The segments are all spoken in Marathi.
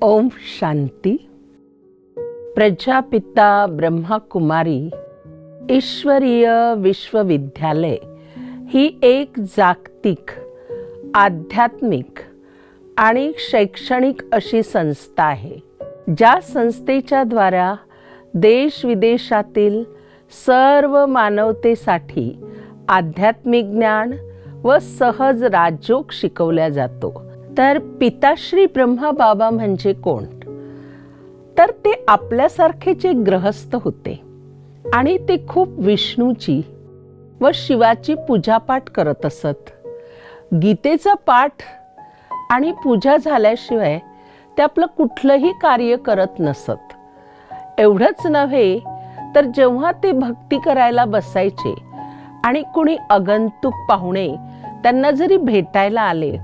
ओम शांती. प्रजापिता ब्रह्माकुमारी ईश्वरीय विश्वविद्यालय ही एक जागतिक, आध्यात्मिक आणि शैक्षणिक अशी संस्था आहे, ज्या संस्थेच्या द्वारा देश विदेशातील सर्व मानवतेसाठी आध्यात्मिक ज्ञान व सहज राजयोग शिकवल्या जातो. तर पिताश्री ब्रह्मा बाबा म्हणजे कोण? तर ते आपल्यासारखेच एक गृहस्थ होते आणि ते खूप विष्णूची व शिवाची पूजापाठ करत असत. गीतेचा पाठ आणि पूजा झाल्याशिवाय ते आपलं कुठलंही कार्य करत नसत. एवढंच नव्हे तर जेव्हा ते भक्ती करायला बसायचे आणि कुणी आगंतुक पाहुणे त्यांना जरी भेटायला आले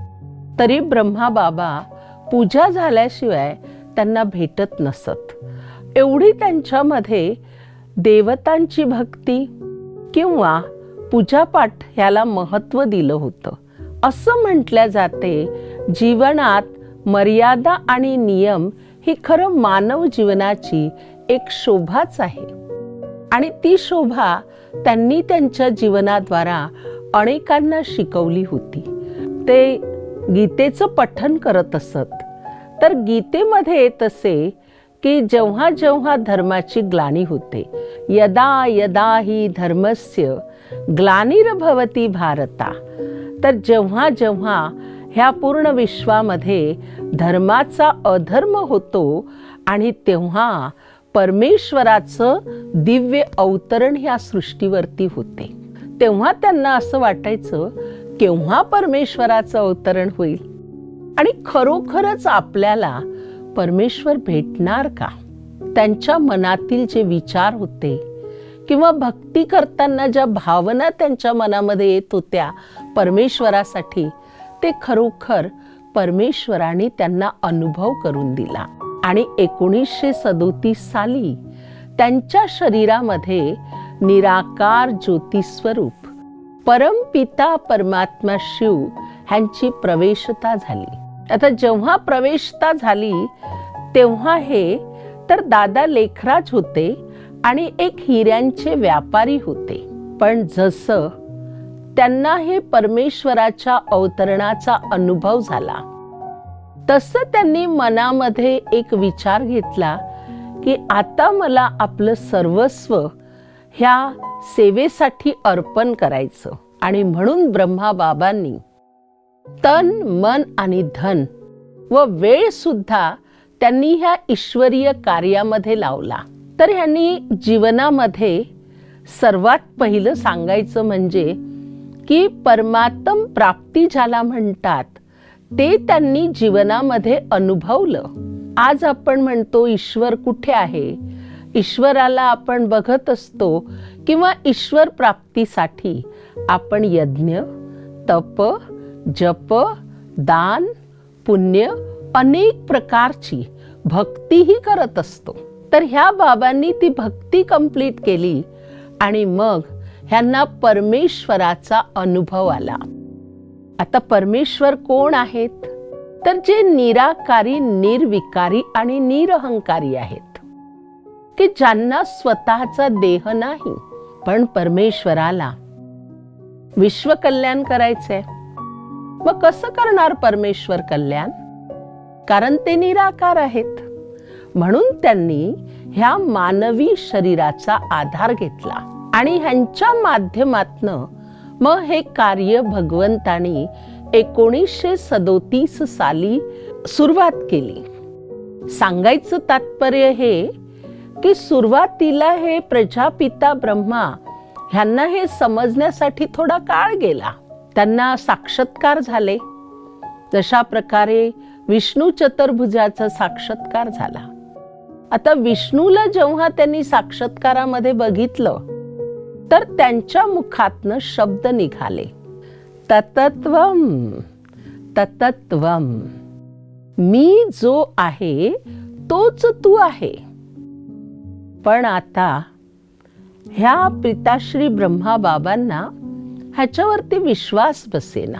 तरी ब्रह्मा बाबा पूजा झाल्याशिवाय त्यांना भेटत नसत. एवढी त्यांच्यामध्ये देवतांची भक्ती किंवा पूजापाठ ह्याला महत्त्व दिलं होतं. असं म्हटलं जाते, जीवनात मर्यादा आणि नियम ही खरं मानव जीवनाची एक शोभाच आहे आणि ती शोभा त्यांनी त्यांच्या जीवनाद्वारा अनेकांना शिकवली होती. ते गीतेचं पठण करत असत. तर गीतेमध्ये येत असे की जेव्हा जेव्हा धर्माची ग्लानी होते, यदा यदा ही धर्मस्य ग्लानिर्भवति भारता, तर जेव्हा जेव्हा ह्या पूर्ण विश्वामध्ये धर्माचा अधर्म होतो आणि तेव्हा परमेश्वराचं दिव्य अवतरण ह्या सृष्टीवरती होते, तेव्हा त्यांना असं वाटायचं केव्हा परमेश्वराचं अवतरण होईल आणि खरोखरच आपल्याला परमेश्वर भेटणार का? त्यांच्या मनातील जे विचार होते किंवा भक्ती करताना ज्या भावना त्यांच्या मनामध्ये येत होत्या परमेश्वरासाठी, ते खरोखर परमेश्वराने त्यांना अनुभव करून दिला. आणि 1937 साली त्यांच्या शरीरामध्ये निराकार ज्योती स्वरूप परमपिता परमात्मा शिव ह्यांची प्रवेशता झाली. आता जेव्हा प्रवेशता झाली तेव्हा हे तर दादा लेखराज होते आणि एक हिऱ्यांचे व्यापारी होते. पण जसं त्यांना हे परमेश्वराच्या अवतरणाचा अनुभव झाला तसं त्यांनी मनामध्ये एक विचार घेतला की आता मला आपलं सर्वस्व ह्या सेवेसाठी अर्पण करायचं. आणि म्हणून ब्रह्मा बाबांनी तन, मन आणि धन व वेळ सुद्धा त्यांनी ह्या ईश्वरीय कार्यामध्ये लावला. तर ह्यांनी जीवनामध्ये सर्वात पहिलं सांगायचं म्हणजे की परमात्म प्राप्ती ज्याला म्हणतात ते त्यांनी जीवनामध्ये अनुभवलं. आज आपण म्हणतो ईश्वर कुठे आहे, ईश्वराला आपण बघत असतो किंवा ईश्वर प्राप्तीसाठी आपण यज्ञ, तप, जप, दान, पुण्य अनेक प्रकारची भक्तीही करत असतो. तर ह्या बाबांनी ती भक्ती कंप्लीट केली आणि मग ह्यांना परमेश्वराचा अनुभव आला. आता परमेश्वर कोण आहेत? तर जे निराकारी, निर्विकारी आणि निरहंकारी आहेत, की ज्यांना स्वतःचा देह नाही. पण परमेश्वराला विश्व कल्याण करायचंय. मग कसं करणार परमेश्वर कल्याण? कारण ते निराकार आहेत. म्हणून त्यांनी ह्या मानवी शरीराचा आधार घेतला आणि ह्यांच्या माध्यमातनं मग हे कार्य भगवंतानी 1937 साली सुरुवात केली. सांगायचं तात्पर्य हे की सुरुवातीला हे प्रजापिता ब्रह्मा ह्यांना हे समजण्यासाठी थोडा काळ गेला. त्यांना साक्षात्कार झाले, जशा प्रकारे विष्णू चतुर्भुजाचा साक्षात्कार झाला. आता विष्णूला जेव्हा त्यांनी साक्षात्कारामध्ये बघितलं तर त्यांच्या मुखातनं शब्द निघाले, ततत्वम ततत्वम, मी जो आहे तोच तू आहे. पण आता ह्या पिताश्री ब्रह्मा बाबांना ह्याच्यावरती विश्वास बसेना.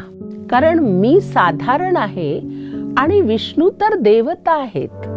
कारण मी साधारण आहे आणि विष्णू तर देवता आहेत.